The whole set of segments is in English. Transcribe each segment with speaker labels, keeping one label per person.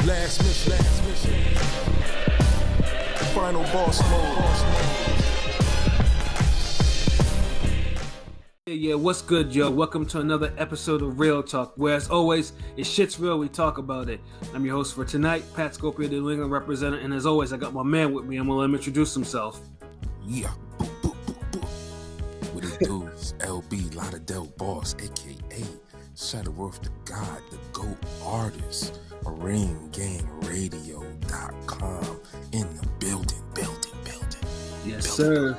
Speaker 1: Last mission. Final boss mode.
Speaker 2: Yeah, what's good, yo? Welcome to another episode of Real Talk, where as always, if shit's real, we talk about it. I'm your host for tonight, Pat Scopia, the New England representative, and as always, I got my man with me. I'm gonna let him introduce himself.
Speaker 1: Yeah. What it do is LB, Lauderdale Boss, aka Shutterworth the God, the GOAT artist, RingGangRadio.com in the building.
Speaker 2: Yes, sir.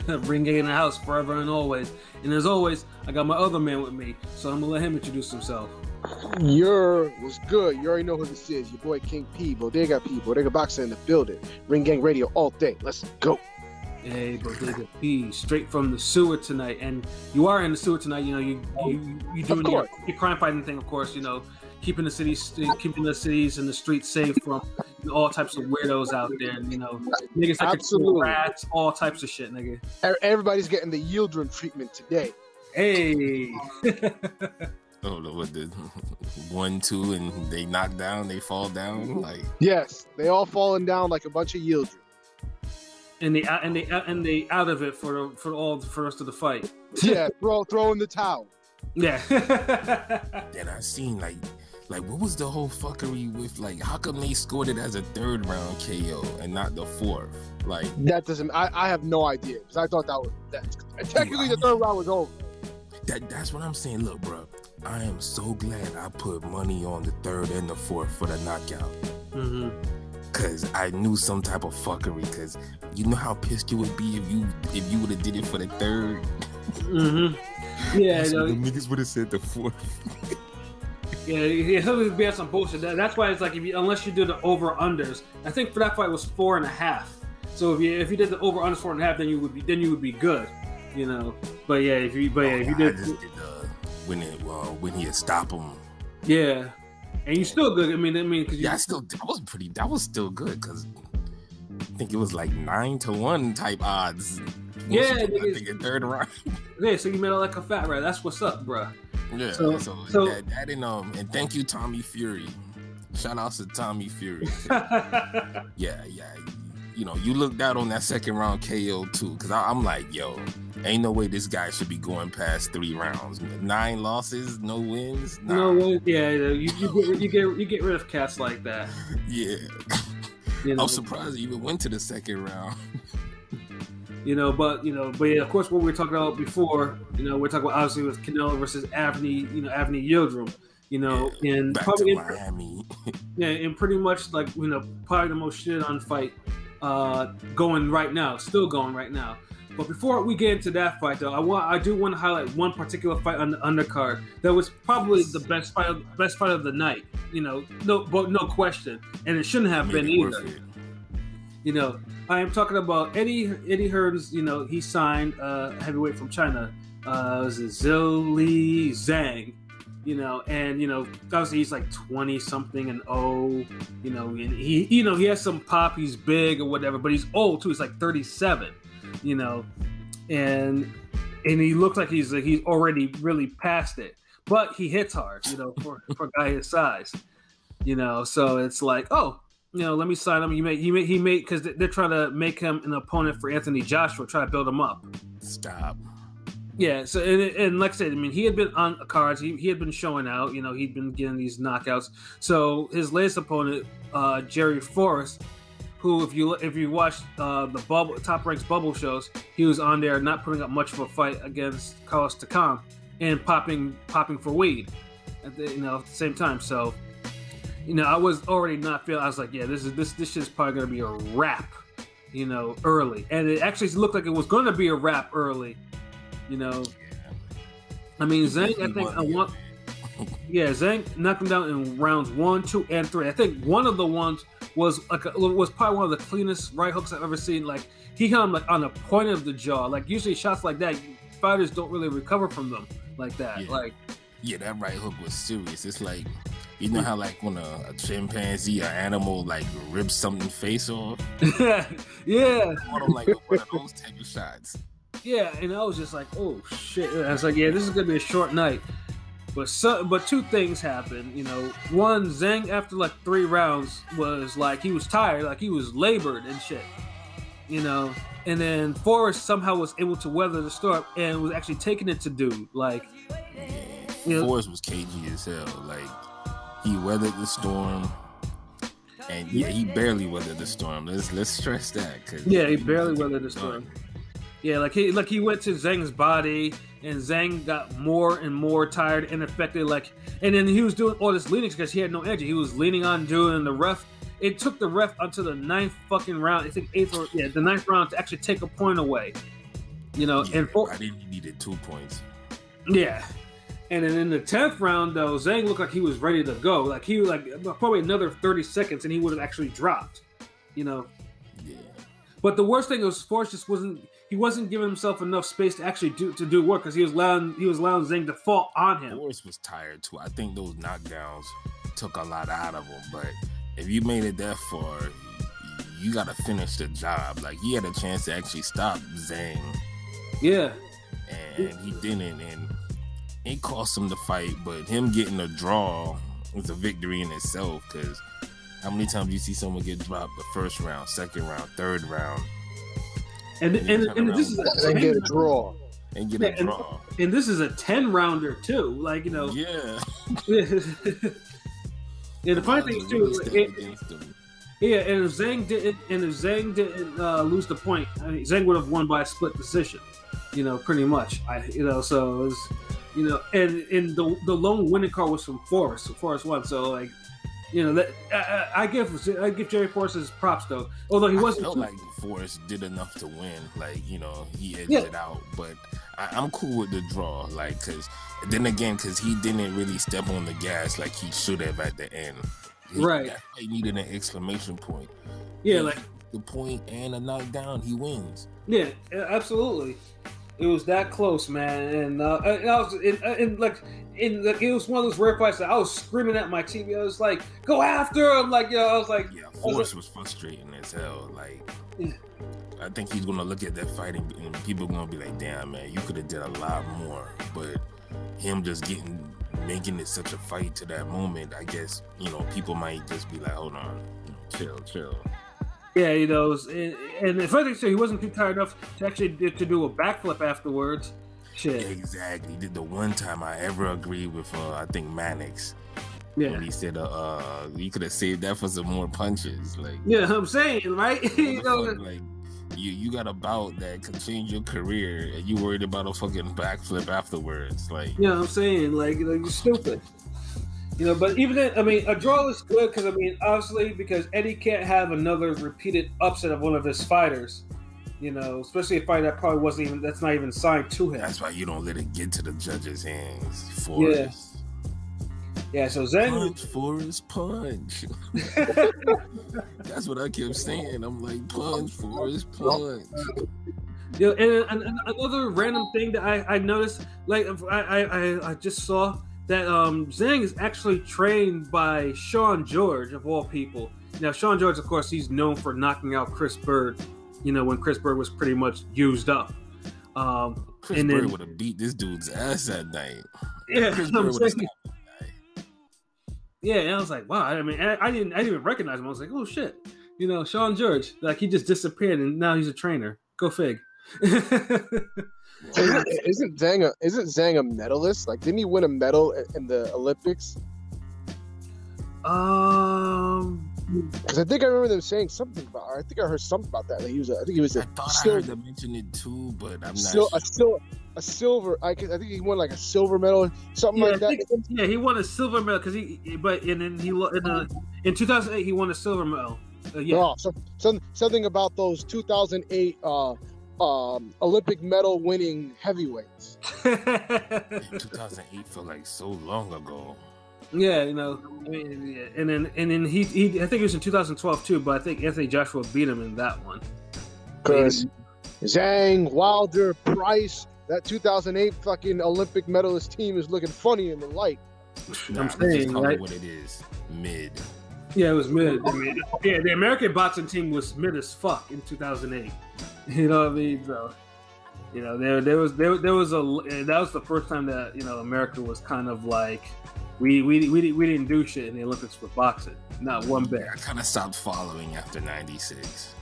Speaker 2: Ring Gang in the house forever and always. And as always, I got my other man with me, so I'm gonna let him introduce himself.
Speaker 3: Was good. You already know who this is. Your boy King P, Bodega Boxer in the building. Ring Gang Radio all day. Let's go.
Speaker 2: Hey, Bodega P, straight from the sewer tonight. And you are in the sewer tonight. You know, you doing your crime fighting thing, of course. You know, keeping the cities and the streets safe from all types of weirdos out there. And, you know, niggas that control rats, all types of shit, nigga.
Speaker 3: Everybody's getting the Yildirim treatment today.
Speaker 2: Hey.
Speaker 1: Oh, what the 1, 2, and they knock down, they fall down, like
Speaker 3: yes, they all falling down like a bunch of Yildirim.
Speaker 2: And they out of it for the rest of the fight.
Speaker 3: Yeah, throw in the towel.
Speaker 2: Yeah.
Speaker 1: Then I seen like what was the whole fuckery with like how come they scored it as a 3rd round KO and not the 4th? Like
Speaker 3: that doesn't. I have no idea because I thought that technically the 3rd round was over.
Speaker 1: That's what I'm saying. Look, bro, I am so glad I put money on the 3rd and the 4th for the knockout. Mm-hmm. Cause I knew some type of fuckery. Cause you know how pissed you would be if you would have did it for the 3rd.
Speaker 2: Mm-hmm. Yeah,
Speaker 1: the niggas would have said the 4th.
Speaker 2: Yeah, he'll be on some bullshit. That's why it's like unless you do the over unders. I think for that fight was 4.5. So if you did the over unders 4.5, then you would be good. You know. But yeah, if you did,
Speaker 1: I just did when he had stopped him.
Speaker 2: Yeah. And you still good. I mean, because
Speaker 1: that was still good because I think it was like 9-1 type odds.
Speaker 2: Yeah,
Speaker 1: I think in 3rd round.
Speaker 2: Yeah, so you made it like a fat rat. That's what's up, bro.
Speaker 1: Yeah. So that and thank you, Tommy Fury. Shout out to Tommy Fury. yeah. You know, you looked out on that 2nd round KO too, because I'm like, yo, ain't no way this guy should be going past 3 rounds. 9 losses, no wins. Nah.
Speaker 2: No wins. Yeah, you get rid of cats like that.
Speaker 1: Yeah. You know? I'm surprised he even went to the 2nd round.
Speaker 2: But yeah, of course, what we were talking about before, we're talking about obviously with Canelo versus Avni
Speaker 1: Yildirim.
Speaker 2: Yildirim. And
Speaker 1: back
Speaker 2: probably
Speaker 1: to Miami.
Speaker 2: Yeah, and pretty much like probably the most shit on fight going right now, still going right now. But before we get into that fight, though, I do want to highlight one particular fight on the undercard that was probably the best fight of the night. No question, and it shouldn't have been either. I am talking about Eddie Hearns. He signed heavyweight from China. Was it Zhili Zhang? And obviously he's like 20 something and and he has some pop. He's big or whatever, but he's old too. He's like 37. And he looks like he's already really past it, but he hits hard. For a guy his size. So it's like, let me sign him. He made because they're trying to make him an opponent for Anthony Joshua, try to build him up.
Speaker 1: Stop.
Speaker 2: Yeah. So and like I said, he had been on cards. He had been showing out. He'd been getting these knockouts. So his latest opponent, Jerry Forrest, who if you watch the Top Ranks bubble shows, he was on there not putting up much of a fight against Carlos Takam and popping for weed at the same time. So. I was already not feeling. I was like, yeah, this shit's probably gonna be a wrap, early, and it actually looked like it was gonna be a wrap early, I mean, Zhang, Zhang knocked him down in rounds 1, 2, and 3. I think one of the ones was probably one of the cleanest right hooks I've ever seen. Like he hit him like on the point of the jaw. Like usually shots like that, fighters don't really recover from them like that.
Speaker 1: Yeah, that right hook was serious. It's like. You know how like when a chimpanzee, an animal, like rips something face off?
Speaker 2: Yeah.
Speaker 1: Like one of those type of shots.
Speaker 2: Yeah, and I was just like, oh shit. I was like, yeah, this is gonna be a short night. But two things happened. One, Zhang after like 3 rounds was like he was tired, like he was labored and shit. And then Forrest somehow was able to weather the storm and was actually taking it to dude. Like,
Speaker 1: Forrest was cagey as hell. Like, he weathered the storm, and he barely weathered the storm. Let's stress that.
Speaker 2: He barely weathered the storm. Yeah, like he went to Zhang's body, and Zhang got more and more tired and affected. Like, and then he was doing all this leaning because he had no energy. He was leaning on dude, and the ref. It took the ref until the 9th fucking round. I think the 9th round to actually take a point away. And
Speaker 1: I didn't he needed 2 points.
Speaker 2: Yeah, and then in the 10th round though, Zhang looked like he was ready to go. Like he was like probably another 30 seconds, and he would have actually dropped. Yeah. But the worst thing was Forrest just wasn't giving himself enough space to actually do work because he was allowing Zhang to fall on him.
Speaker 1: Forrest was tired too. I think those knockdowns took a lot out of him, but. If you made it that far, you got to finish the job. Like, he had a chance to actually stop Zhang.
Speaker 2: Yeah.
Speaker 1: And he didn't. And it cost him the fight. But him getting a draw was a victory in itself. Because how many times do you see someone get dropped the first round, second round, third round?
Speaker 2: And this is
Speaker 3: and get a draw.
Speaker 1: And get a draw.
Speaker 2: And this is a 10-rounder, too. Like,
Speaker 1: Yeah.
Speaker 2: Yeah, the funny thing is too, and if Zhang didn't lose the point, I mean, Zhang would have won by a split decision, pretty much. So it was, and the lone winning card was from Forrest. So Forrest won. So like, I give Jerry Forrest his props though. Although he wasn't.
Speaker 1: I felt like Forrest did enough to win. Like he edged it out, but I'm cool with the draw. Like because he didn't really step on the gas like he should have at the end.
Speaker 2: Right.
Speaker 1: He needed an exclamation point.
Speaker 2: Yeah, like
Speaker 1: the point and a knockdown, he wins.
Speaker 2: Yeah, absolutely. It was that close, man, and it was one of those rare fights that I was screaming at my TV. I was like, "Go after him!" Like, I was like,
Speaker 1: "Yeah." Forrest was frustrating as hell. Like, I think he's gonna look at that fight and people are gonna be like, "Damn, man, you could have did a lot more." But him just making it such a fight to that moment, I guess people might just be like, "Hold on, chill."
Speaker 2: Yeah, and the funny thing is, he wasn't too tired enough to actually to do a backflip afterwards. Shit.
Speaker 1: Exactly. The one time I ever agreed with, I think Mannix.
Speaker 2: Yeah.
Speaker 1: When he said, you could have saved that for some more punches. Like.
Speaker 2: Yeah, I'm saying, right?
Speaker 1: Like, you got a bout that could change your career, and you worried about a fucking backflip afterwards. Like.
Speaker 2: Yeah, I'm saying, like, you're stupid. But even then, I mean, a draw is good because, obviously, because Eddie can't have another repeated upset of one of his fighters, especially a fight that probably that's not even signed to him.
Speaker 1: That's why you don't let it get to the judges' hands. Forrest.
Speaker 2: Yeah, so Zhang...
Speaker 1: Punch, Forrest, punch. That's what I kept saying. I'm like, punch, Forrest, punch.
Speaker 2: And another random thing that I noticed, like, I just saw... that Zhang is actually trained by Sean George, of all people. Now, Sean George, of course, he's known for knocking out Chris Bird, when Chris Bird was pretty much used up.
Speaker 1: Chris Bird would have beat this dude's ass that night.
Speaker 2: Yeah,
Speaker 1: Chris Bird would have stopped that night.
Speaker 2: Yeah, and I was like, wow. I didn't even recognize him. I was like, oh shit, Sean George, like he just disappeared, and now he's a trainer. Go fig.
Speaker 3: Isn't Zhang a medalist? Like, didn't he win a medal in the Olympics? Because I think I remember them saying something about. I think I heard something about that. Like he was. I
Speaker 1: heard them mention it too, but I'm not sure.
Speaker 3: A silver. I think he won like a silver medal, something like that.
Speaker 2: He won a silver medal because in 2008 he won a silver medal.
Speaker 3: Something about those 2008. Olympic medal winning heavyweights.
Speaker 1: 2008 felt like so long ago.
Speaker 2: Yeah, and then he I think it was in 2012 too, but I think Anthony Joshua beat him in that one.
Speaker 3: Because Zhang, Wilder, Price, that 2008 fucking Olympic medalist team is looking funny in the light.
Speaker 2: I'm saying, right?
Speaker 1: What it is, mid.
Speaker 2: Yeah, it was mid. The American boxing team was mid as fuck in 2008. You know what I mean? So, You know, there was that was the first time that, you know, America was kind of like, we didn't do shit in the Olympics for boxing, not one bit.
Speaker 1: I kind of stopped following after '96.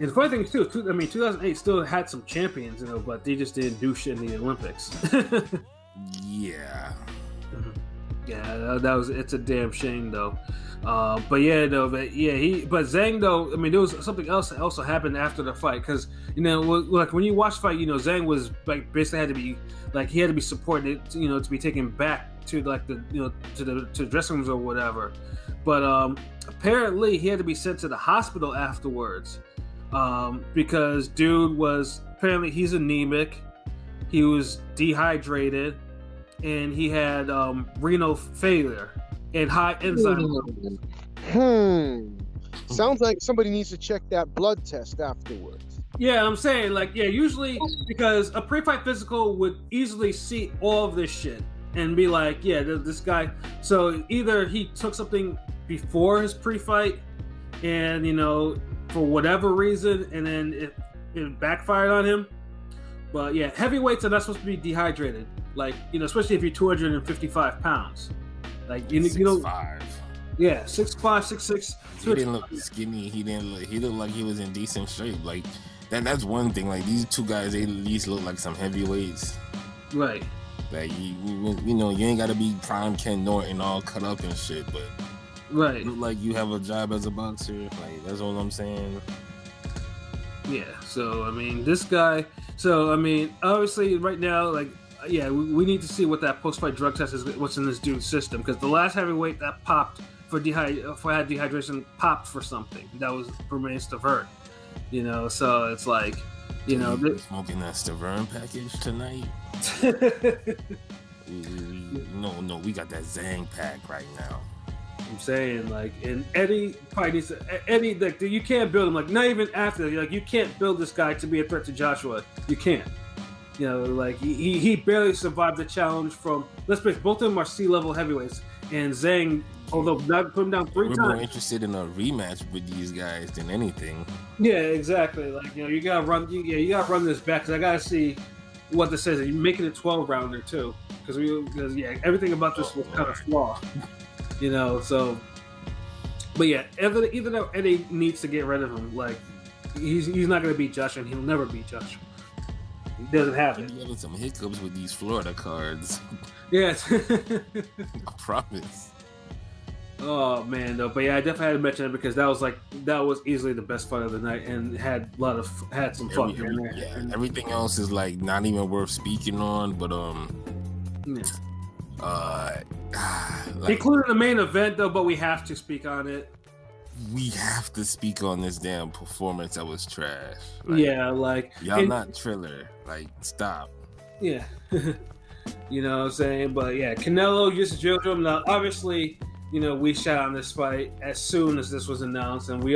Speaker 2: And the funny thing is too, 2008 still had some champions, you know, but they just didn't do shit in the Olympics.
Speaker 1: Yeah.
Speaker 2: Yeah, it's a damn shame though. But Zhang though, I mean, there was something else that also happened after the fight, because, you know, like when you watch the fight, you know, Zhang was like basically had to be like, he had to be supported, you know, to be taken back to like the, you know, to the dressing rooms or whatever. But apparently he had to be sent to the hospital afterwards, because dude was, apparently he's anemic, he was dehydrated, and he had renal failure and high enzyme.
Speaker 3: Sounds like somebody needs to check that blood test afterwards.
Speaker 2: Yeah, I'm saying, like, yeah, usually, because a pre-fight physical would easily see all of this shit and be like, yeah, this guy. So either he took something before his pre-fight, and, you know, for whatever reason, and then it backfired on him. But yeah, heavyweights are not supposed to be dehydrated. Like, you know, especially if you're 255 pounds. Like, you know,
Speaker 1: 6'5".
Speaker 2: Yeah, 6'5", 6'6".
Speaker 1: He didn't look skinny. He looked like he was in decent shape. Like, that's one thing. Like, these two guys, they at least look like some heavyweights.
Speaker 2: Right.
Speaker 1: Like, you know, you ain't got to be prime Ken Norton all cut up and shit, but
Speaker 2: right,
Speaker 1: look like you have a job as a boxer. Like, that's all I'm saying.
Speaker 2: Yeah, so, I mean, this guy... So, I mean, obviously, right now, like, yeah, we need to see what that post-fight drug test is, what's in this dude's system, because the last heavyweight that popped for dehydration popped for something that was for Stavern, you know. So it's like, you know,
Speaker 1: smoking that Stavern package tonight. No, we got that Zhang pack right now.
Speaker 2: I'm saying, like, and Eddie probably needs to, Eddie, like, you can't build him, like, not even after, like, you can't build this guy to be a threat to Joshua. You can't. You know, like, he barely survived the challenge from, let's face it, both of them are C-level heavyweights, and Zhang, although not put him down 3 times.
Speaker 1: We're more interested in a rematch with these guys than anything.
Speaker 2: Yeah, exactly. Like, you know, you gotta run this back, because I gotta see what this says. You're making it 12-rounder too, because everything about this was kind of flawed. You know, so, but yeah, either though Eddie needs to get rid of him, like, he's not going to beat Joshua, and he'll never beat Joshua. He doesn't have it.
Speaker 1: You're having some hiccups with these Florida cards.
Speaker 2: Yes.
Speaker 1: I promise.
Speaker 2: Oh man, though, but yeah, I definitely had to mention it, because that was easily the best fight of the night, and had some fun.
Speaker 1: Everything else is like not even worth speaking on, but
Speaker 2: yeah.
Speaker 1: Like,
Speaker 2: including the main event though, but we have to speak on it.
Speaker 1: We have to speak on this damn performance that was trash. Like,
Speaker 2: yeah, like,
Speaker 1: y'all not Triller. Like, stop.
Speaker 2: Yeah. You know what I'm saying? But yeah, Canelo just Yildirim. Now, obviously, you know, we shot on this fight as soon as this was announced, and we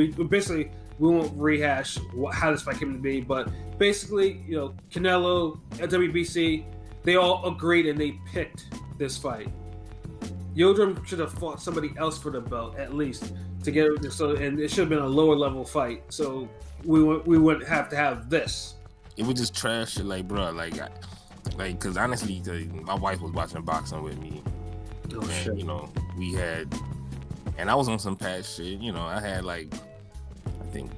Speaker 2: basically, we won't rehash how this fight came to be, but basically, you know, Canelo at WBC, they all agreed and they picked this fight. Yildirim should have fought somebody else for the belt at least to get it. So, and it should have been a lower level fight. So we wouldn't have to have this.
Speaker 1: It was just trash. Like, bro, like, because honestly, my wife was watching boxing with me.
Speaker 2: Oh,
Speaker 1: and,
Speaker 2: shit.
Speaker 1: you know, we had, and I was on some past shit. You know, I had like, I think,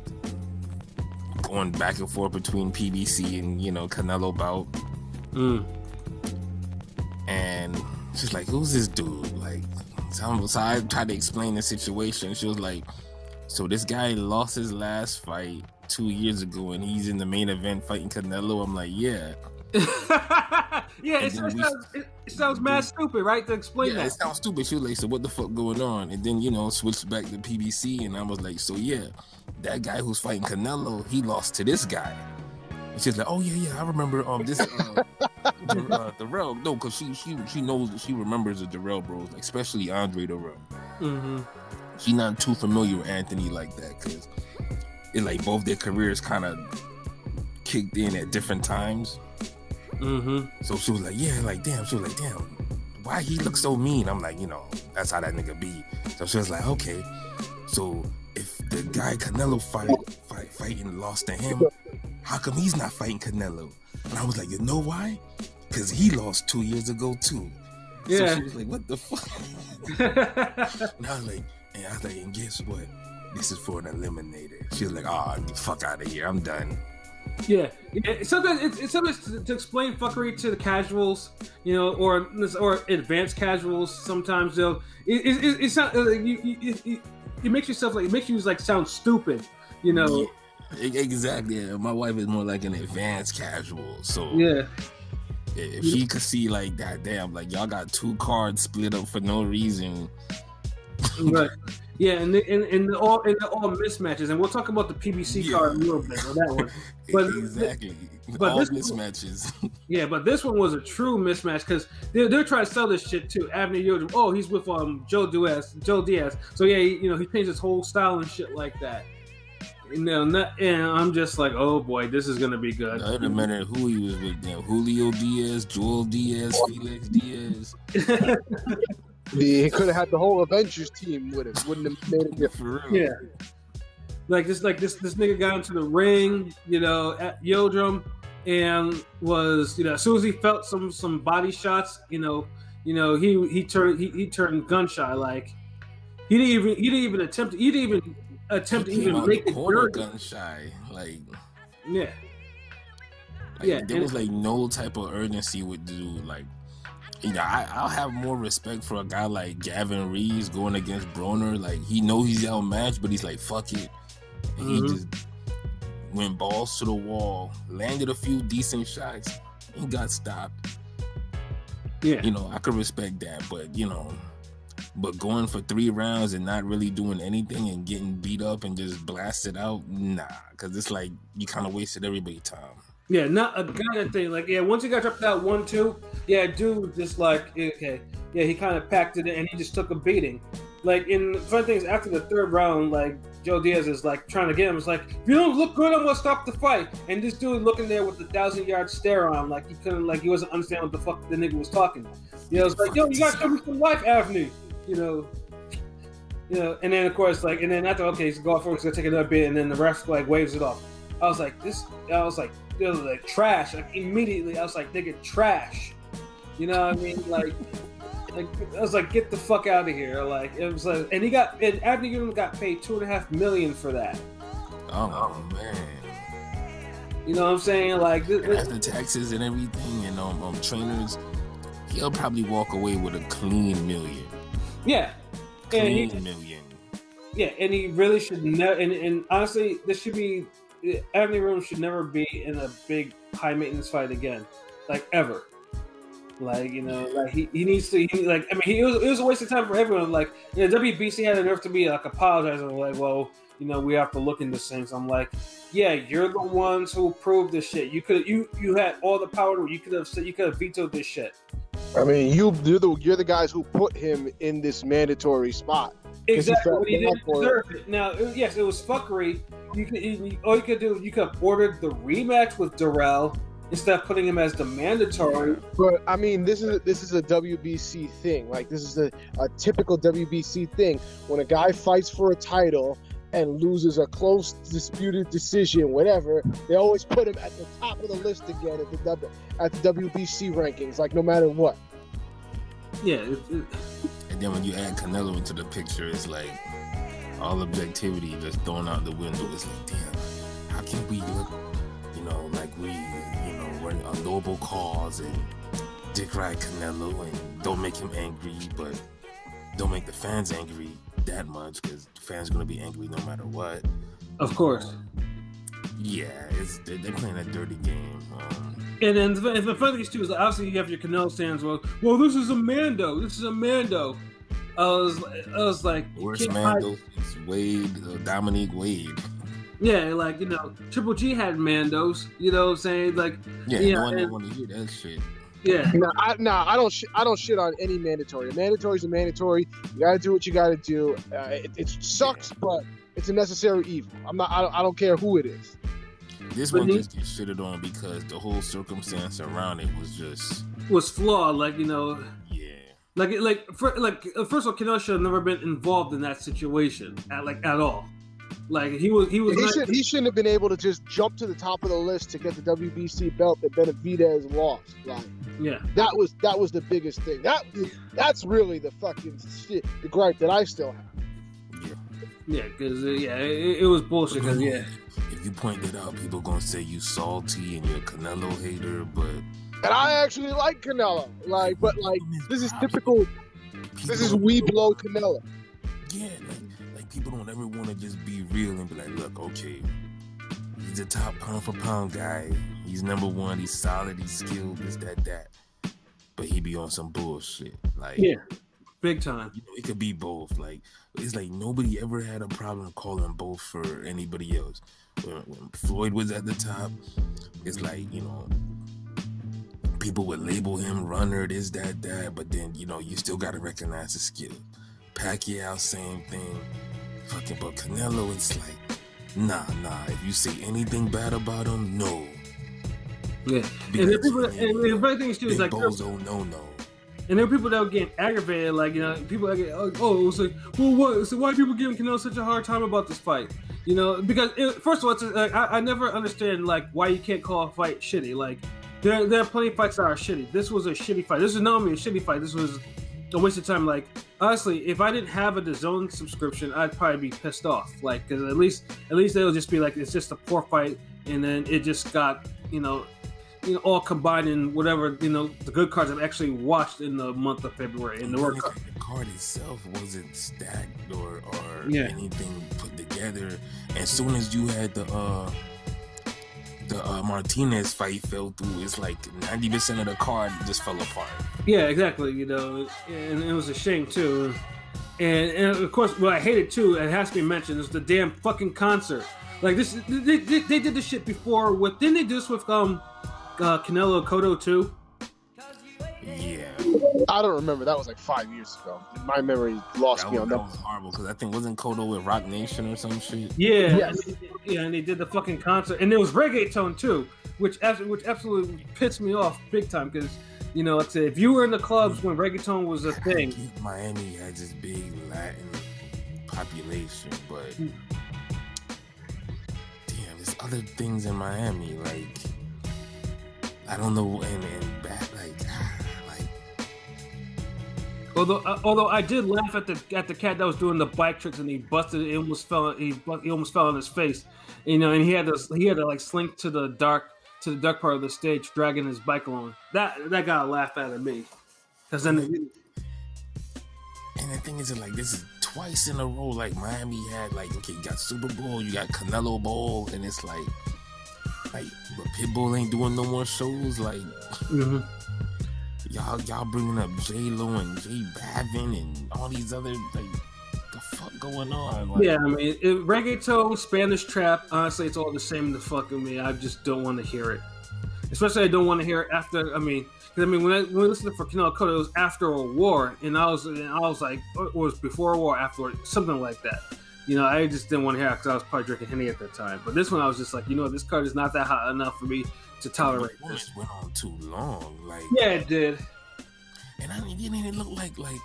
Speaker 1: going back and forth between PBC and, you know, Canelo bout. And she's like, who's this dude? Like, so I tried to explain the situation. She was like, so this guy lost his last fight 2 years ago and he's in the main event fighting Canelo. I'm like, yeah.
Speaker 2: Yeah, it sounds mad stupid, right? To explain that.
Speaker 1: It sounds stupid. She was like, so what the fuck going on? And then, you know, switched back to PBC and I was like, so yeah, that guy who's fighting Canelo, he lost to this guy. And she's like, oh yeah, I remember this Darrell. No, because she knows, she remembers the Darrell bros, especially Andre Darrell.
Speaker 2: Mm-hmm.
Speaker 1: She's not too familiar with Anthony like that, because it's like both their careers kind of kicked in at different times.
Speaker 2: Mm-hmm.
Speaker 1: So she was like, yeah, like damn. She was like, damn, why he look so mean? I'm like, you know, that's how that nigga be. So she was like, okay, so if the guy Canelo fighting lost to him, how come he's not fighting Canelo? And I was like, you know why? Because he lost 2 years ago too.
Speaker 2: Yeah.
Speaker 1: So she was like, what the fuck? And I was like, and guess what? This is for an eliminator. She was like, oh, get the fuck out of here. I'm done.
Speaker 2: Yeah. Sometimes it's sometimes to explain fuckery to the casuals, you know, or advanced casuals. Sometimes though, it's not. It makes yourself like, it makes you like sound stupid, you know.
Speaker 1: Yeah, exactly. Yeah. My wife is more like an advanced casual. So
Speaker 2: yeah.
Speaker 1: If she could see like that, damn, like y'all got 2 cards split up for no reason.
Speaker 2: Right. Yeah, and they're all mismatches, and we'll talk about the PBC card in a little bit on that one. But
Speaker 1: exactly,
Speaker 2: but
Speaker 1: all
Speaker 2: this
Speaker 1: mismatches.
Speaker 2: Yeah, but this one was a true mismatch because they're trying to sell this shit too. Avni Yildirim, oh, he's with Joe Diaz. So yeah, he changed his whole style and shit like that. And I'm just like, oh boy, this is gonna be good.
Speaker 1: It doesn't matter who he was with, them. Julio Diaz, Joel Diaz, Felix Diaz.
Speaker 3: He could have had the whole Avengers team with him. Wouldn't have made it different.
Speaker 2: Yeah. Like this nigga got into the ring, you know, at Yildirim, and was, you know, as soon as he felt some body shots, he turned gun shy. Like he didn't even attempt to even make it dirty.
Speaker 1: Gun shy, like
Speaker 2: yeah.
Speaker 1: There was like no type of urgency with the dude. Like, you know, I'll have more respect for a guy like Gavin Reeves going against Broner. Like, he knows he's outmatched, but he's like, fuck it. And he just went balls to the wall, landed a few decent shots, and got stopped.
Speaker 2: Yeah.
Speaker 1: You know, I could respect that, but, you know, going for 3 rounds and not really doing anything and getting beat up and just blasted out, nah. Because it's like, you kind of wasted everybody's time.
Speaker 2: Yeah, not a guy thing. Like, yeah, once he got dropped out 1-2, yeah, dude was just like, okay. Yeah, he kind of packed it in and he just took a beating. Like, in funny things, after the 3rd round, like, Joe Diaz is like trying to get him. It's like, if you don't look good, I'm gonna stop the fight. And this dude looking there with the 1,000-yard stare on, like he couldn't, like he wasn't understanding what the fuck the nigga was talking. You know, it's like, yo, you gotta show me some life, Avni. You know, and then of course, like, and then after, okay, he's going forward, he's gonna take another bit, and then the ref like waves it off. I was like, it was like trash. Like immediately, I was like, nigga, trash. You know what I mean? Like I was like, get the fuck out of here. Like it was like, and Avni Yildirim got paid $2.5 million for that.
Speaker 1: Oh man.
Speaker 2: You know what I'm saying? Like
Speaker 1: after taxes and everything, and trainers, he'll probably walk away with a clean $1 million.
Speaker 2: Yeah.
Speaker 1: Clean $1 million.
Speaker 2: Yeah, and he really should never. And honestly, this should be. Avni Yildirim should never be in a big high maintenance fight again, like ever. Like, you know, like he needs to. It was a waste of time for everyone. Like, you know, WBC had the nerve to be like apologizing, like, well, you know, we have to look into things. I'm like, yeah, you're the ones who proved this shit. You had all the power. You could have vetoed this shit.
Speaker 3: I mean, you're the guys who put him in this mandatory spot.
Speaker 2: Exactly. He didn't deserve it. Now, yes, it was fuckery. You could have ordered the rematch with Darrell instead of putting him as the mandatory.
Speaker 3: But I mean, this is a WBC thing. Like, this is a typical WBC thing. When a guy fights for a title and loses a close disputed decision, whatever, they always put him at the top of the list again at the WBC rankings, like no matter what.
Speaker 2: Yeah.
Speaker 1: And then when you add Canelo into the picture, it's like all objectivity just thrown out the window. It's like, damn, how can we look, you know, like we're a noble cause and dick ride Canelo and don't make him angry, but don't make the fans angry that much, because the fans are going to be angry no matter what.
Speaker 2: Of course.
Speaker 1: Yeah, they're playing a dirty game.
Speaker 2: And then the funny thing too is, obviously you have your Canelo fans. Well, this is a Mando. I was like,
Speaker 1: worst Mando is Wade, Dominique Wade.
Speaker 2: Yeah, like, you know, Triple G had Mandos. You know what I'm saying? Like,
Speaker 1: yeah, no one want to hear that shit.
Speaker 2: Yeah.
Speaker 3: I don't shit on any mandatory. A mandatory is a mandatory. You got to do what you got to do. It sucks, but it's a necessary evil. I don't care who it is.
Speaker 1: This one just gets shitted on because the whole circumstance around it was
Speaker 2: flawed. Like, you know.
Speaker 1: Yeah.
Speaker 2: First of all, Canelo should have never been involved in that situation at all. Like he was.
Speaker 3: He shouldn't have been able to just jump to the top of the list to get the WBC belt that Benavidez lost. Like,
Speaker 2: yeah,
Speaker 3: that was the biggest thing. That's really the fucking shit. The gripe that I still have.
Speaker 2: Yeah, because it was bullshit. Cause,
Speaker 1: if you point it out, people gonna say you salty and you're a Canelo hater, but
Speaker 3: and I actually like Canelo. Like, but like this is typical. This is we blow Canelo.
Speaker 1: Yeah, like people don't ever want to just be real and be like, look, okay, he's a top pound for pound guy. He's number one. He's solid. He's skilled. This, that. But he be on some bullshit. Like,
Speaker 2: yeah, big time.
Speaker 1: You know, it could be both. Like, it's like nobody ever had a problem calling both for anybody else. When Floyd was at the top, it's like, you know, people would label him runner, this, that. But then, you know, you still got to recognize the skill. Pacquiao, same thing. Fucking, but Canelo, it's like, nah. If you say anything bad about him, no.
Speaker 2: Yeah. And the funny thing is too is like,
Speaker 1: bozo, no.
Speaker 2: And there are people that were getting aggravated, like, you know, people that get, it was like, well, what? So why are people giving Canelo such a hard time about this fight? You know, because first of all, it's like, I never understand like why you can't call a fight shitty. Like, there are plenty of fights that are shitty. This was a shitty fight. This is not only a shitty fight. This was a waste of time. Like, honestly, if I didn't have a DAZN subscription, I'd probably be pissed off. Like, because at least they'll just be like, it's just a poor fight, and then it just got, you know, all combined in whatever, you know, the good cards I've actually watched in the month of February. And the
Speaker 1: card itself wasn't stacked or anything put together. As soon as you had the Martinez fight fell through, it's like 90% of the card just fell apart.
Speaker 2: Yeah, exactly. You know, and it was a shame too. And of course, what I hated too, it has to be mentioned, is the damn fucking concert. Like this, they did this shit before with. Didn't they do this with Canelo Cotto too?
Speaker 1: Yeah.
Speaker 2: I
Speaker 3: don't remember. That was like 5 years ago. My memory lost me on that.
Speaker 1: That was horrible because I think wasn't Cotto with Rock Nation or some shit.
Speaker 2: Yeah. Yes. And they did the fucking concert, and there was reggaeton too, which absolutely pissed me off big time because, you know, if you were in the clubs when reggaeton was a thing.
Speaker 1: Miami had this big Latin population, but damn, there's other things in Miami, like I don't know, and back like.
Speaker 2: Although I did laugh at the cat that was doing the bike tricks and he busted it, he almost fell on his face, you know, and he had to like slink to the dark part of the stage, dragging his bike along. That got a laugh out of me, because then.
Speaker 1: And the thing is, like, this is twice in a row. Like Miami had like, okay, you got Super Bowl, you got Canelo Bowl, and it's like, but Pitbull ain't doing no more shows, like. Mm-hmm. Y'all bringing up J-Lo and J Balvin and all these other, like, the fuck going on? Like,
Speaker 2: yeah, I mean, reggaeton, Spanish trap, honestly, it's all the same to fucking me. I just don't want to hear it. Especially I don't want to hear it after, when I listened for Canelo Cotto, it was after a war, and I was like, it was before a war, afterward, something like that. You know, I just didn't want to hear it because I was probably drinking Henny at that time. But this one, I was just like, you know, this card is not that hot enough for me to tolerate this.
Speaker 1: It went on too long, like.
Speaker 2: Yeah, it did.
Speaker 1: And I mean, it looked like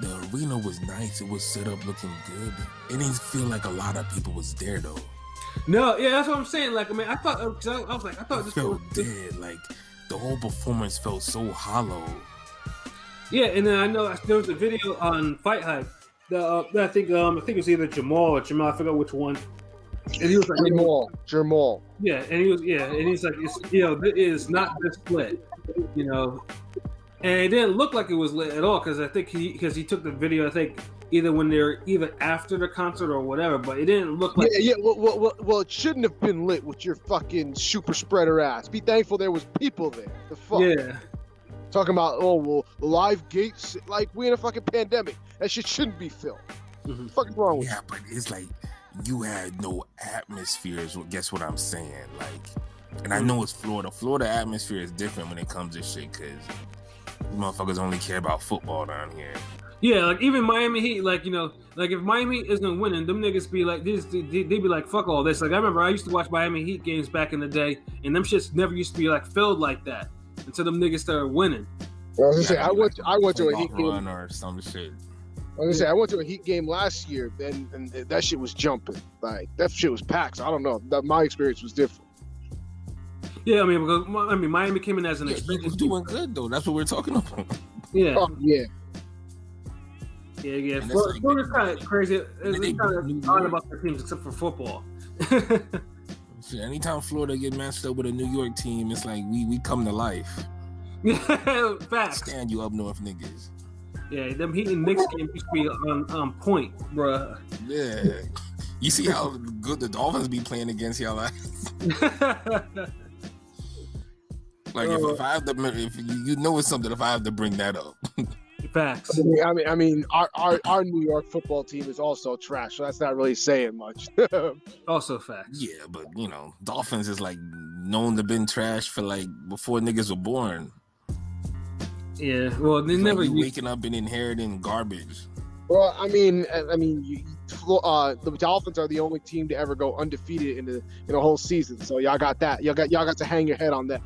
Speaker 1: the arena was nice. It was set up looking good. It didn't feel like a lot of people was there though.
Speaker 2: No, yeah, that's what I'm saying. Like, I mean, I thought this
Speaker 1: felt dead. Like the whole performance felt so hollow.
Speaker 2: Yeah, and then I know there was a video on Fight Hype. I think it was either Jamal or Jamal. I forgot which one. And he was like,
Speaker 3: Jamal.
Speaker 2: Yeah, and he's like, it is not this split, you know. And it didn't look like it was lit at all because I think he took the video. I think either after the concert or whatever, but it didn't look like.
Speaker 3: Yeah. Well, it shouldn't have been lit with your fucking super spreader ass. Be thankful there was people there. The fuck.
Speaker 2: Yeah.
Speaker 3: Talking about live gates, like we in a fucking pandemic. That shit shouldn't be filmed. Mm-hmm. What the fuck is wrong with you?
Speaker 1: Yeah, but it's like you had no atmospheres. Guess what I'm saying? Like, and I know it's Florida. Florida atmosphere is different when it comes to shit because motherfuckers only care about football down here.
Speaker 2: Yeah, like even Miami Heat, like, you know, like if Miami Heat isn't winning, them niggas be like this. They be like, fuck all this. Like I remember I used to watch Miami Heat games back in the day, and them shits never used to be like filled like that until them niggas started winning.
Speaker 3: Well, I went to a Heat game
Speaker 1: or some shit.
Speaker 3: Like I said, I went to a Heat game last year, and that shit was jumping. Like that shit was packed. So I don't know. My experience was different.
Speaker 2: Yeah, I mean, Miami came in as an
Speaker 1: expensive. Was doing good though. That's what we're talking about.
Speaker 2: Yeah.
Speaker 3: Oh, yeah.
Speaker 2: Yeah. Florida's kind of crazy. It's kind of odd about their teams except for football.
Speaker 1: Anytime Florida get matched up with a New York team, it's like we come to life.
Speaker 2: Yeah, facts.
Speaker 1: Stand you up north niggas.
Speaker 2: Yeah, them Heat and Knicks games used to be on point, bruh.
Speaker 1: Yeah. You see how good the Dolphins be playing against y'all. Like if I have to, if you know it's something, if I have to bring that up.
Speaker 2: Facts.
Speaker 3: I mean, our New York football team is also trash, so that's not really saying much.
Speaker 2: Also facts.
Speaker 1: Yeah, but Dolphins is like known to been trash for like before niggas were born.
Speaker 2: Yeah, well, they never
Speaker 1: waking up and inheriting garbage.
Speaker 3: Well, I mean, the Dolphins are the only team to ever go undefeated in the whole season. So y'all got that. Y'all got to hang your head on that.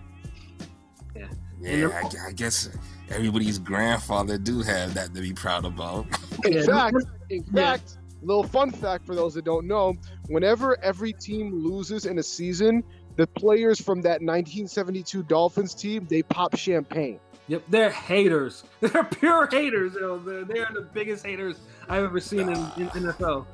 Speaker 1: Yeah, I guess everybody's grandfather do have that to be proud about.
Speaker 3: In fact, little fun fact for those that don't know: whenever every team loses in a season, the players from that 1972 Dolphins team, they pop champagne.
Speaker 2: Yep, they're haters. They're pure haters. They're the biggest haters I've ever seen in NFL.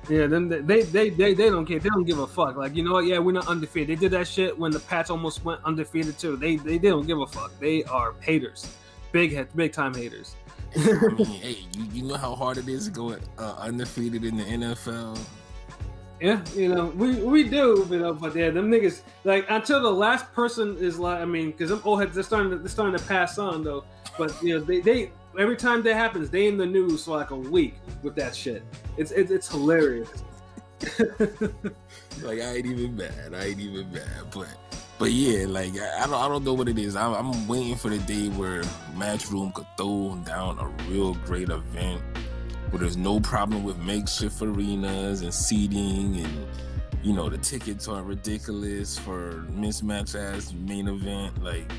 Speaker 2: Yeah, then they don't care. They don't give a fuck. Like, you know what? Yeah, we're not undefeated. They did that shit when the Pats almost went undefeated too. They don't give a fuck. They are haters, big time haters.
Speaker 1: I mean, hey, you know how hard it is to go undefeated in the NFL.
Speaker 2: Yeah, we do, but yeah, them niggas, like, until the last person is like, I mean, because them old heads, they're starting to pass on though. But they every time that happens, they in the news for like a week with that shit. It's hilarious.
Speaker 1: Like I ain't even mad, but yeah, like I don't know what it is. I'm waiting for the day where Matchroom could throw down a real great event where there's no problem with makeshift arenas and seating, and the tickets are ridiculous for mismatch ass main event. Like,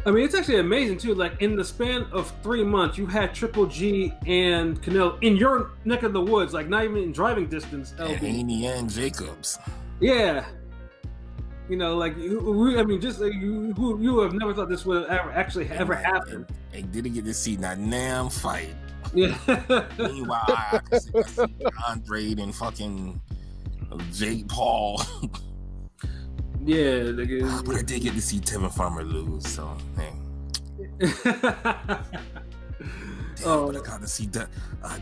Speaker 2: I mean, it's actually amazing too. Like, in the span of 3 months, you had Triple G and Canelo in your neck of the woods, like not even in driving distance.
Speaker 1: And Haney and Jacobs.
Speaker 2: Yeah. Like, I mean, just like, you have never thought this would ever happen.
Speaker 1: And didn't get to see that damn fight.
Speaker 2: Yeah.
Speaker 1: Meanwhile, I can see Andre and fucking Jake Paul.
Speaker 2: Yeah,
Speaker 1: but I did get to see Tevin Farmer lose, so hey. But I got to see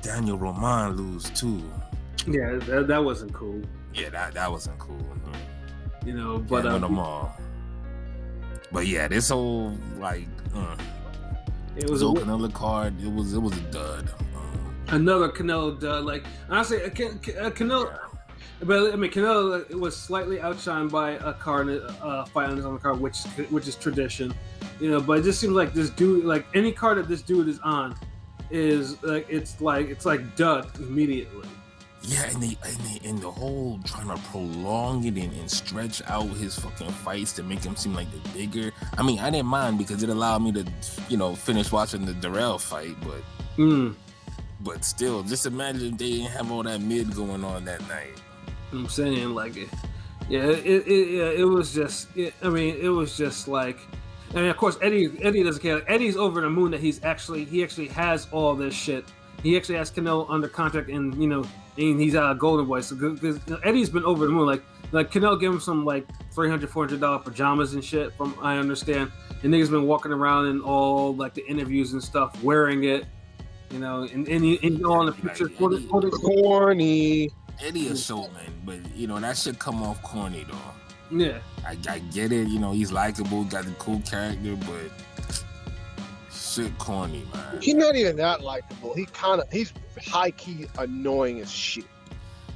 Speaker 1: Daniel Roman lose too.
Speaker 2: Yeah, that wasn't cool.
Speaker 1: Yeah, that wasn't cool.
Speaker 2: But
Speaker 1: them all. But yeah, this whole like. It was open on the card. It was a dud.
Speaker 2: Another Canelo dud. Like, honestly, Canelo. Yeah. But I mean, Canelo was slightly outshined by a fight on the card, which is tradition, But it just seems like this dude, like any card that this dude is on, is like it's like dud immediately.
Speaker 1: Yeah, and the whole trying to prolong it and stretch out his fucking fights to make him seem like the bigger. I mean, I didn't mind because it allowed me to, finish watching the Darrell fight, but still, just imagine if they didn't have all that mid going on that night.
Speaker 2: I'm saying, like, it was just. I mean, it was just like. I mean, of course, Eddie doesn't care. Like, Eddie's over the moon that he actually has all this shit. He actually has Canelo under contract, and and he's out of Golden Boy. So because Eddie's been over the moon, like Canelo gave him some like $300-$400 pajamas and shit. From I understand, and niggas been walking around in all like the interviews and stuff wearing it, and all in the picture.
Speaker 3: Corny.
Speaker 1: Eddie a showman, but that should come off corny though.
Speaker 2: Yeah,
Speaker 1: I get it. He's likable, got the cool character, but shit corny, man.
Speaker 3: He's not even that likable. He's high key annoying as shit.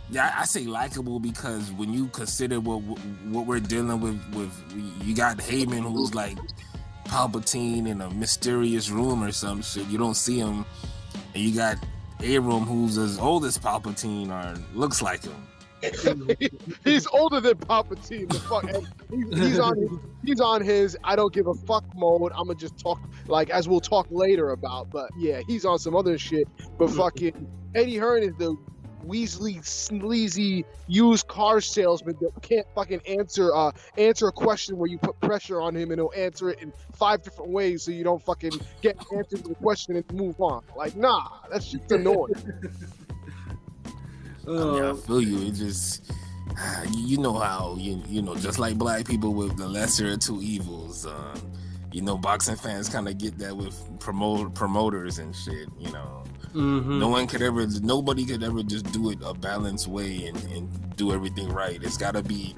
Speaker 1: Yeah, I say likable because when you consider what we're dealing with, you got Heyman who's like Palpatine in a mysterious room or some shit. You don't see him, and you got Aram who's as old as Palpatine or looks like him.
Speaker 3: He's older than Palpatine. The fuck, and he's on his I don't give a fuck mode. I'm gonna just talk like as we'll talk later about. But yeah, he's on some other shit. But fucking Eddie Hearn is the Weasley sleazy used car salesman that can't fucking answer a question where you put pressure on him and he'll answer it in 5 different ways so you don't fucking get an answer to the question and move on. Like, nah, that's just annoying.
Speaker 1: I mean, I feel you. It just, you know how you know, just like black people with the lesser of two evils. You know, boxing fans kind of get that with promoters and shit. You know, nobody could ever just do it a balanced way and do everything right. It's got to be,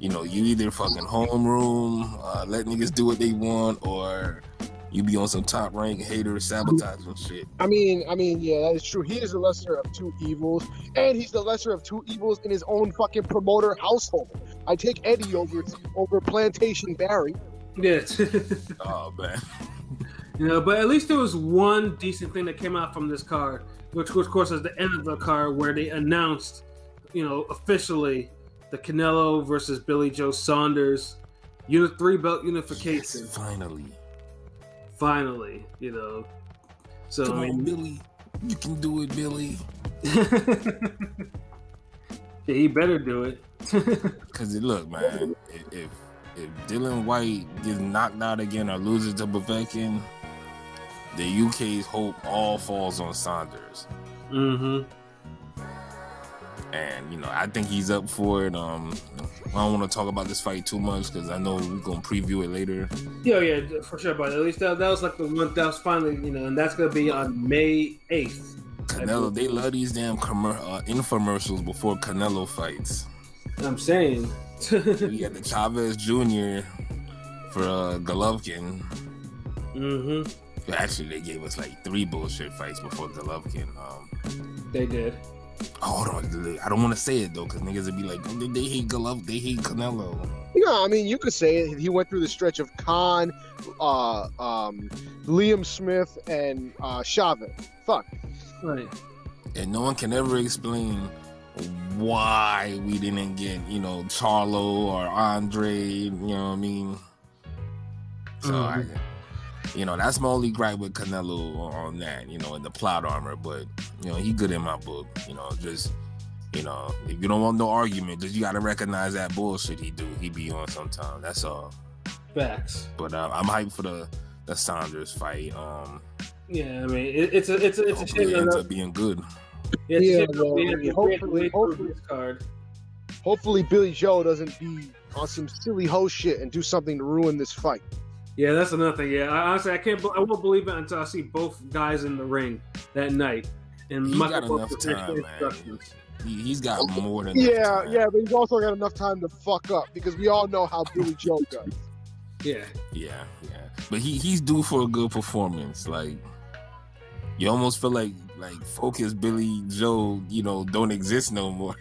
Speaker 1: you know, you either fucking homeroom, let niggas do what they want, or you be on some top rank hater sabotage and shit.
Speaker 3: I mean, yeah, that is true. He is the lesser of two evils, and he's the lesser of two evils in his own fucking promoter household. I take Eddie over Plantation Barry.
Speaker 2: Yeah.
Speaker 1: Oh man.
Speaker 2: You know, but at least there was one decent thing that came out from this card, which of course is the end of the card where they announced, you know, officially the Canelo versus Billy Joe Saunders 3-belt unification.
Speaker 1: Yes,
Speaker 2: Finally, you know. So
Speaker 1: come on, Billy, you can do it, Billy.
Speaker 2: Yeah, he better do it.
Speaker 1: Cause look, man, if Dylan White gets knocked out again or loses to Povetkin, the UK's hope all falls on Saunders.
Speaker 2: Mm-hmm.
Speaker 1: And you know, I think he's up for it. I don't want to talk about this fight too much because I know we're gonna preview it later.
Speaker 2: Yeah, for sure. But at least that was like the one that was finally, you know, and that's gonna be on May 8th.
Speaker 1: Canelo, they love these damn infomercials before Canelo fights.
Speaker 2: I'm saying.
Speaker 1: We got the Chavez Jr. for Golovkin.
Speaker 2: Mm-hmm.
Speaker 1: Actually, they gave us like 3 bullshit fights before Golovkin.
Speaker 2: They did.
Speaker 1: Oh, hold on. I don't want to say it though, because niggas would be like, they hate Golovkin, they hate Canelo.
Speaker 3: Yeah, I mean, you could say it. He went through the stretch of Khan, Liam Smith, and Chavez. Fuck.
Speaker 2: Right.
Speaker 1: And no one can ever explain why we didn't get, you know, Charlo or Andre, you know what I mean? So, you know, that's my only gripe with Canelo on that, you know, in the plot armor. But, you know, he good in my book. You know, just, you know, if you don't want no argument, just you got to recognize that bullshit he be on sometimes. That's all.
Speaker 2: Facts.
Speaker 1: But I'm hyped for the Saunders fight.
Speaker 2: Yeah, I mean, it's a shame
Speaker 1: it ends up being good.
Speaker 3: Yeah, hopefully Billy Joe doesn't be on some silly hoe shit and do something to ruin this fight.
Speaker 2: Yeah, that's another thing. Yeah, honestly, I won't believe it until I see both guys in the ring that night. And
Speaker 1: he's got enough time, man. He's got more than
Speaker 3: time. Yeah, but he's also got enough time to fuck up because we all know how Billy Joe does.
Speaker 2: Yeah.
Speaker 1: But he's due for a good performance. Like, you almost feel like focus Billy Joe, you know, don't exist no more.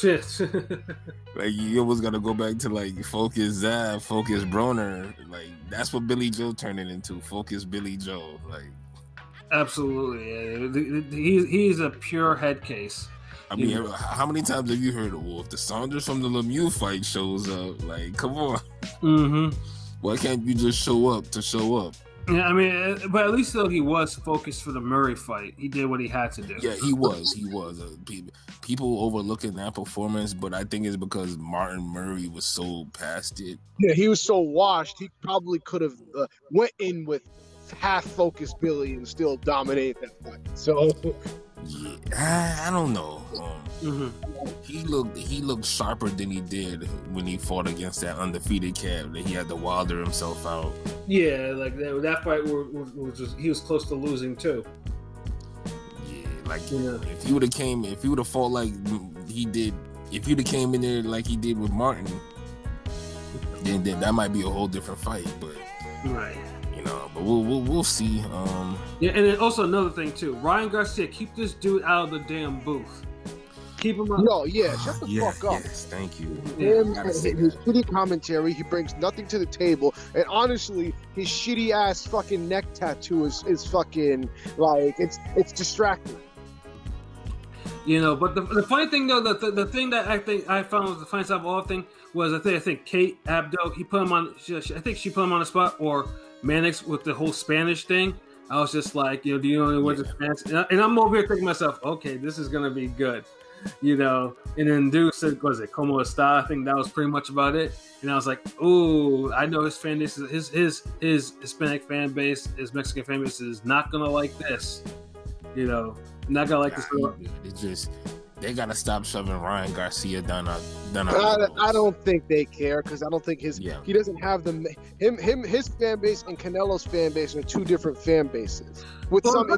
Speaker 1: Like, you almost gotta go back to like focus Zav, focus Broner. Like, that's what Billy Joe turned it into. Focus Billy Joe. Like,
Speaker 2: absolutely. Yeah. He's a pure head case.
Speaker 1: I mean, how many times have you heard of Wolf? The Saunders from the Lemieux fight shows up. Like, come on.
Speaker 2: Mm-hmm.
Speaker 1: Why can't you just show up to show up?
Speaker 2: Yeah, I mean, but at least though he was focused for the Murray fight. He did what he had to do.
Speaker 1: Yeah, he was. People overlooking that performance, but I think it's because Martin Murray was so past it.
Speaker 3: Yeah, he was so washed. He probably could have went in with half-focused Billy and still dominated that fight. So,
Speaker 1: yeah, I don't know. He looked sharper than he did when he fought against that undefeated cat that he had to Wilder himself out.
Speaker 2: Yeah, like that fight was just, he was close to losing too.
Speaker 1: Yeah, like if he would have fought like he did, if he'd have came in there like he did with Martin, then that might be a whole different fight. But
Speaker 2: right.
Speaker 1: You know, but we'll see.
Speaker 2: Yeah, and then also another thing too, Ryan Garcia, keep this dude out of the damn booth. Keep him up.
Speaker 3: No, yeah, shut the fuck up.
Speaker 1: Yes, thank you.
Speaker 3: Him and his shitty commentary, he brings nothing to the table. And honestly, his shitty ass fucking neck tattoo is fucking like it's distracting.
Speaker 2: But the funny thing though, the thing that I think I found was the funniest of all thing was I think Kate Abdo, he put him on. I think she put him on the spot, or Mannix with the whole Spanish thing. I was just like, do you know what the Spanish? And I'm over here thinking to myself, okay, this is gonna be good, And then dude said, "Was it como está?" I think that was pretty much about it. And I was like, "Ooh, I know his fan base, his Hispanic fan base, his Mexican fan base is not gonna like this, not gonna like this."
Speaker 1: It's just they gotta stop shoving Ryan Garcia down our
Speaker 3: I don't think they care because I don't think he doesn't have his fan base and Canelo's fan base are two different fan bases. With
Speaker 2: I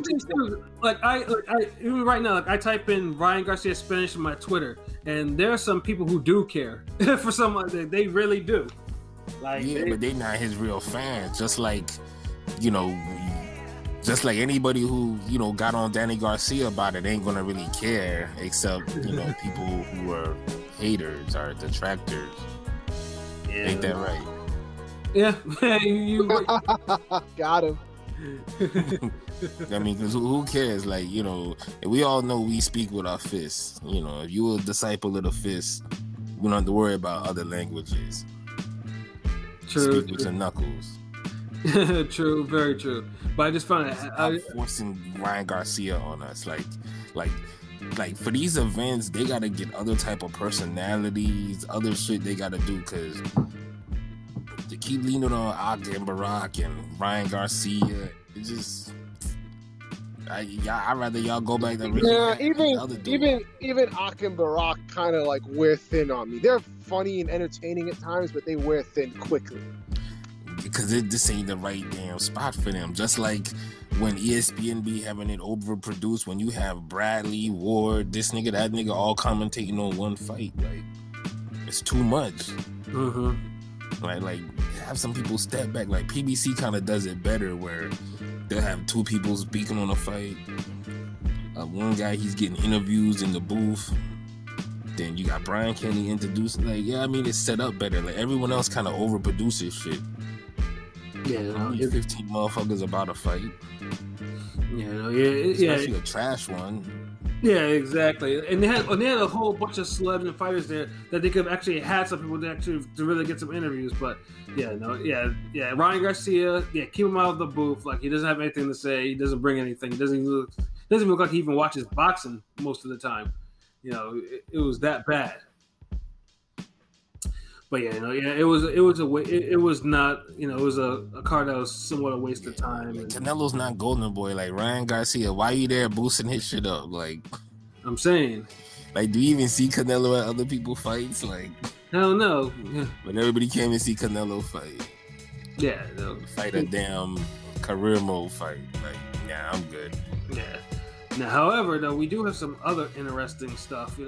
Speaker 2: even right now, I type in Ryan Garcia Spanish in my Twitter, and there are some people who do care for someone they really do.
Speaker 1: But they're not his real fans. Just like anybody who got on Danny Garcia about it ain't gonna really care, except people who are haters or detractors. Yeah. Ain't that right?
Speaker 2: Yeah, you
Speaker 3: got him.
Speaker 1: I mean, because who cares? Like, we all know we speak with our fists. If you're a disciple of the fist, we don't have to worry about other languages.
Speaker 2: True.
Speaker 1: Speak with your knuckles.
Speaker 2: True, very true. But I just found it.
Speaker 1: Forcing Ryan Garcia on us, like for these events, they gotta get other type of personalities, other shit they gotta do, because to keep leaning on Ak and Barack and Ryan Garcia, it just. I'd rather y'all go back to even
Speaker 3: Ak and Barack kind of like wear thin on me. They're funny and entertaining at times, but they wear thin quickly.
Speaker 1: Because this ain't the right damn spot for them. Just like when ESPN be having it overproduced, when you have Bradley, Ward, this nigga, that nigga, all commentating on one fight. Like, it's too much.
Speaker 2: Mm-hmm.
Speaker 1: Like have some people step back. Like PBC kind of does it better, where they'll have two people speaking on a fight. One guy, he's getting interviews in the booth. Then you got Brian Kenny introducing. It's set up better. Like, everyone else kind of overproduces shit.
Speaker 2: Yeah,
Speaker 1: 15 motherfuckers about a fight. Especially a trash one.
Speaker 2: Yeah, exactly. And they had a whole bunch of celebs and fighters there that they could have actually had some people to really get some interviews. But Ryan Garcia, keep him out of the booth. Like, he doesn't have anything to say. He doesn't bring anything. It doesn't even look like he even watches boxing most of the time. It was that bad. But it was a card that was somewhat a waste of time.
Speaker 1: Canelo's not golden boy like Ryan Garcia. Why are you there boosting his shit up? Like,
Speaker 2: I'm saying,
Speaker 1: like, do you even see Canelo at other people's fights? Like,
Speaker 2: hell no. Yeah.
Speaker 1: When everybody came and see Canelo fight, fight a damn career mode fight. Like, I'm good.
Speaker 2: Yeah. Now, however, though, we do have some other interesting stuff.